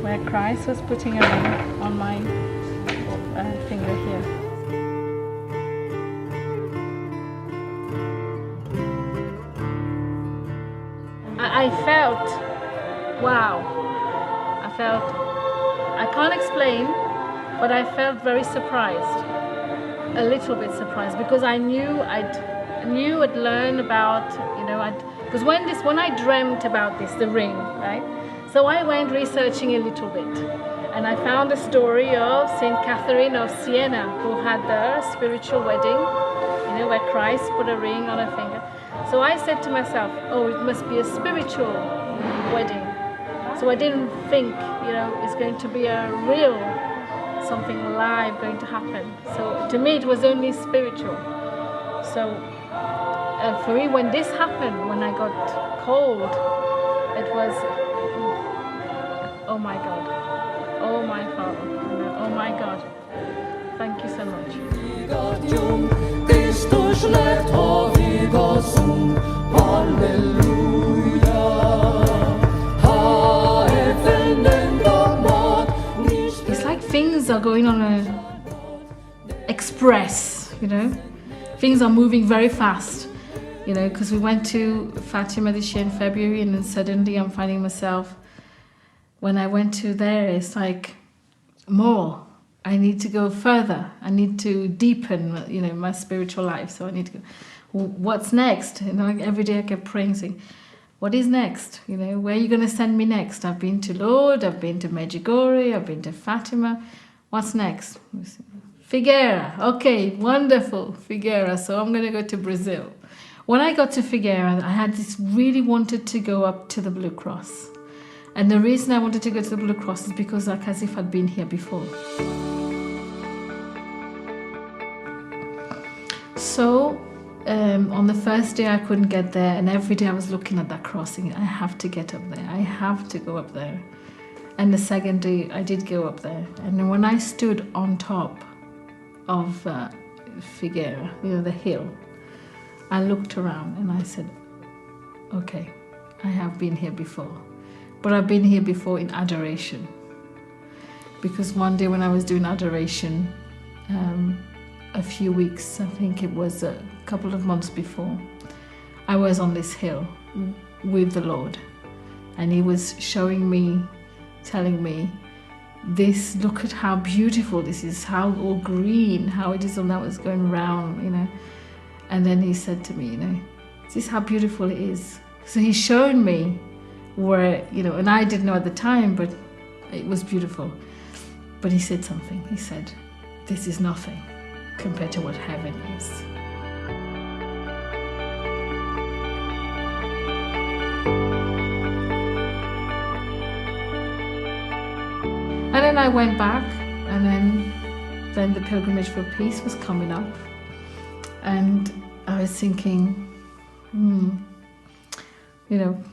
where Christ was putting a ring on my finger here. I felt, wow, I can't explain, but I felt very surprised, a little bit surprised, because I knew I'd learn about, because when I dreamt about this, the ring, right? So I went researching a little bit, and I found a story of Saint Catherine of Siena, who had their spiritual wedding, where Christ put a ring on her finger. So I said to myself, oh, it must be a spiritual wedding. So I didn't think, it's going to be a real, something live going to happen. So to me, it was only spiritual. So for me, when this happened, when I got cold, it was, oh my God, oh my Father, oh my God. Thank you so much. It's like things are going on a express, Things are moving very fast, because we went to Fatima this year in February, and then suddenly I'm finding myself, when I went to there, it's like more. I need to go further. I need to deepen, my spiritual life. So I need to go, what's next? Every day I kept praying, saying, what is next? Where are you going to send me next? I've been to Lourdes, I've been to Medjugorje, I've been to Fatima. What's next? Figueira. Okay, wonderful, Figueira. So I'm going to go to Brazil. When I got to Figueira, I had really wanted to go up to the Blue Cross. And the reason I wanted to go to the Blue Cross is because as if I'd been here before. So on the first day I couldn't get there, and every day I was looking at that crossing. I have to get up there. I have to go up there. And the second day I did go up there. And when I stood on top of Figueira, the hill, I looked around and I said, okay, I have been here before. But I've been here before in adoration. Because one day when I was doing adoration, a few weeks, I think it was a couple of months before, I was on this hill with the Lord. And He was showing me, telling me, look at how beautiful this is, how all green, how it is all that was going round, And then He said to me, is this how beautiful it is? So He's shown me where, and I didn't know at the time, but it was beautiful. But He said something. He said, this is nothing compared to what heaven is. And then I went back, and then the pilgrimage for peace was coming up. And I was thinking,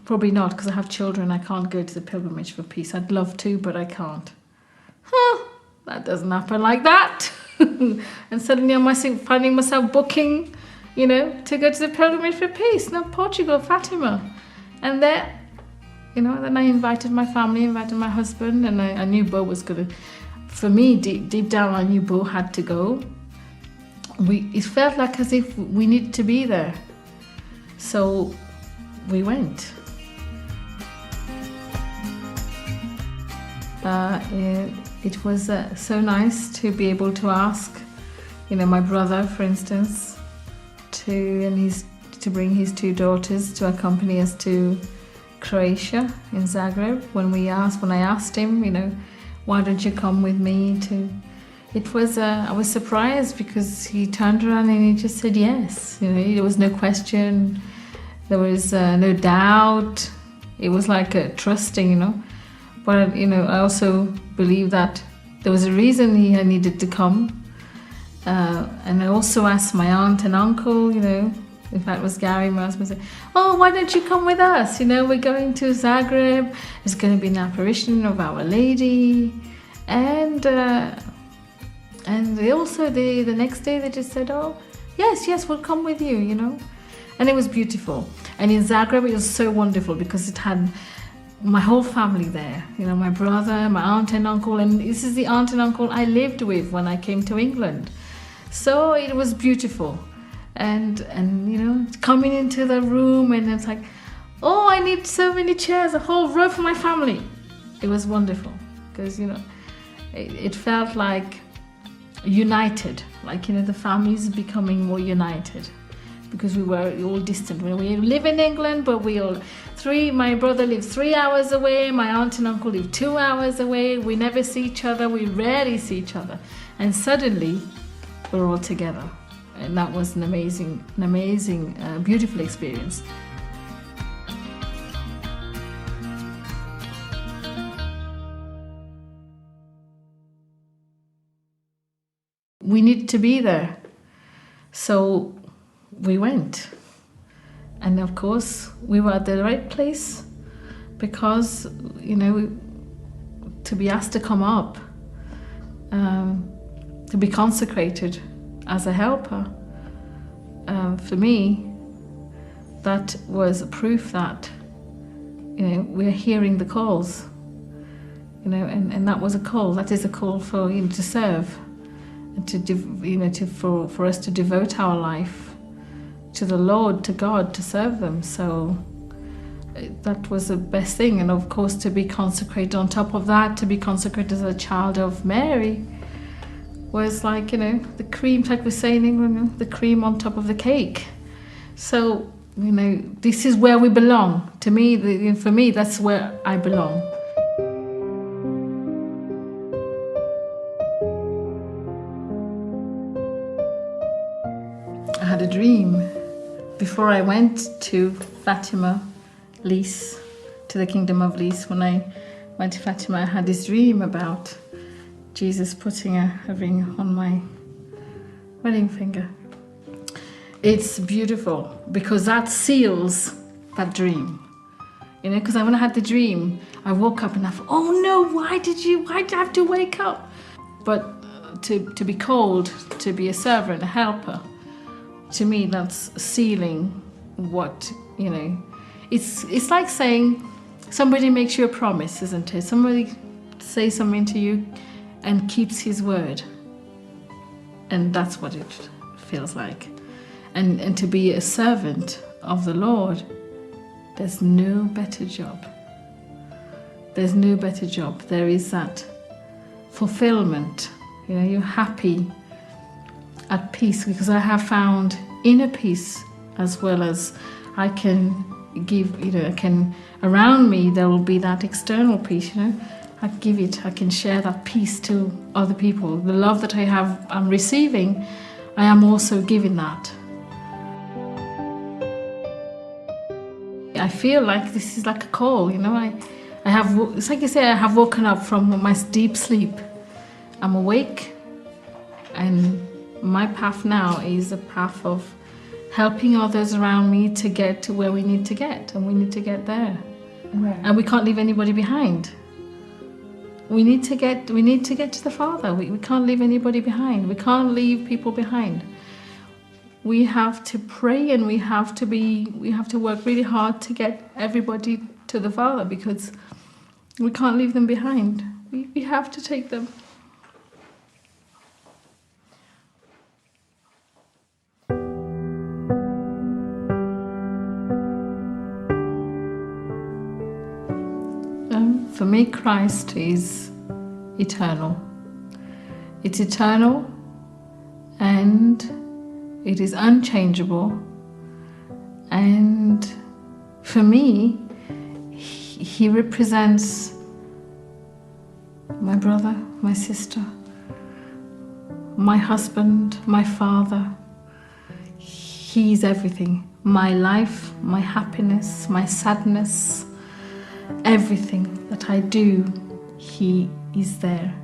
probably not, because I have children. I can't go to the pilgrimage for peace. I'd love to, but I can't. That doesn't happen like that. And suddenly I'm finding myself booking, to go to the pilgrimage for peace. Now, Portugal, Fatima. And there, then I invited my family, invited my husband, and I knew Bo was going to, for me, deep down, I knew Bo had to go. It felt like as if we needed to be there. So we went. It was so nice to be able to ask, my brother, for instance, to bring his two daughters to accompany us to Croatia in Zagreb. When I asked him, why don't you come with me to? I was surprised because he turned around and he just said yes. There was no question. There was no doubt. It was like a trusting, But, I also believe that there was a reason he needed to come. And I also asked my aunt and uncle, in fact, it was Gary, my husband, said, oh, why don't you come with us? We're going to Zagreb. There's going to be an apparition of Our Lady. And they also, the next day, they just said, oh, yes, we'll come with you, And it was beautiful. And in Zagreb, it was so wonderful because it had my whole family there, my brother, my aunt and uncle, and this is the aunt and uncle I lived with when I came to England. So it was beautiful. And coming into the room, and it's like, oh, I need so many chairs, a whole row for my family. It was wonderful because, it felt like united, like, the families becoming more united, because we were all distant. We live in England, but my brother lives 3 hours away, my aunt and uncle live 2 hours away. We never see each other, we rarely see each other. And suddenly, we're all together. And that was an amazing, beautiful experience. We needed to be there. So we went. And of course, we were at the right place because, to be asked to come up, to be consecrated as a helper, for me, that was proof that, we're hearing the calls, and that was a call. That is a call for to serve, and for us to devote our life to the Lord, to God, to serve them. So that was the best thing. And of course, to be consecrated on top of that, to be consecrated as a child of Mary, was like, the cream, like we say in England, the cream on top of the cake. So, this is where we belong. To me, for me, that's where I belong. I had a dream before I went to Fatima, Lis, to the Kingdom of Lis. When I went to Fatima, I had this dream about Jesus putting a ring on my wedding finger. It's beautiful because that seals that dream. Because when I had the dream, I woke up and I thought, oh no, why did I have to wake up? But to be called to be a servant, a helper, to me, that's sealing what, It's like saying somebody makes you a promise, isn't it? Somebody says something to you and keeps his word. And that's what it feels like. And to be a servant of the Lord, there's no better job. There's no better job. There is that fulfillment. You're happy, at peace, because I have found inner peace as well as I can give, around me there will be that external peace, I give it, I can share that peace to other people. The love that I'm receiving, I am also giving that. I feel like this is like a call, it's like you say, I have woken up from my deep sleep. I'm awake, and my path now is a path of helping others around me to get to where we need to get, and we need to get there. Where? And we can't leave anybody behind. We need to get to the Father. We can't leave anybody behind. We can't leave people behind. We have to pray, and we have to work really hard to get everybody to the Father, because we can't leave them behind. We have to take them. For me, Christ is eternal. It's eternal, and it is unchangeable. And for me, he represents my brother, my sister, my husband, my father. He's everything. My life, my happiness, my sadness, everything that I do, he is there.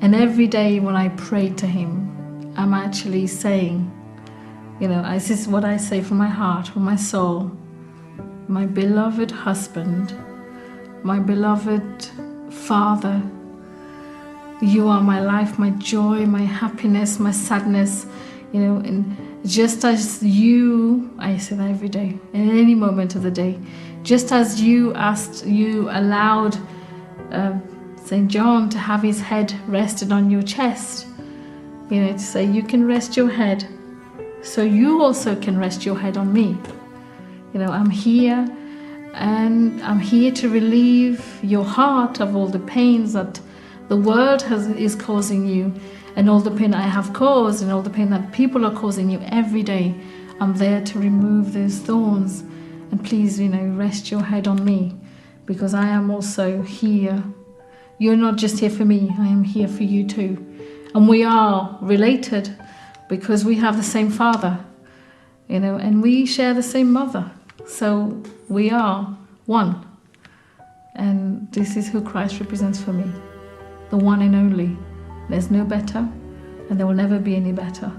And every day when I pray to him, I'm actually saying, this is what I say from my heart, from my soul. My beloved husband, my beloved father, you are my life, my joy, my happiness, my sadness. You know, and just as you, I say that every day, in any moment of the day, just as you allowed St. John to have his head rested on your chest, you know, to say, you can rest your head, so you also can rest your head on me. You know, I'm here, and I'm here to relieve your heart of all the pains that the world is causing you, and all the pain I have caused, and all the pain that people are causing you every day. I'm there to remove those thorns, and please, you know, rest your head on me, because I am also here. You're not just here for me, I am here for you too. And we are related because we have the same father, you know, and we share the same mother. So we are one. And this is who Christ represents for me, the one and only. There's no better, and there will never be any better.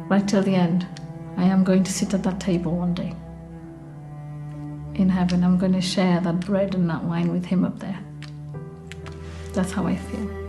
Right till the end, I am going to sit at that table one day. In heaven, I'm going to share that bread and that wine with him up there. That's how I feel.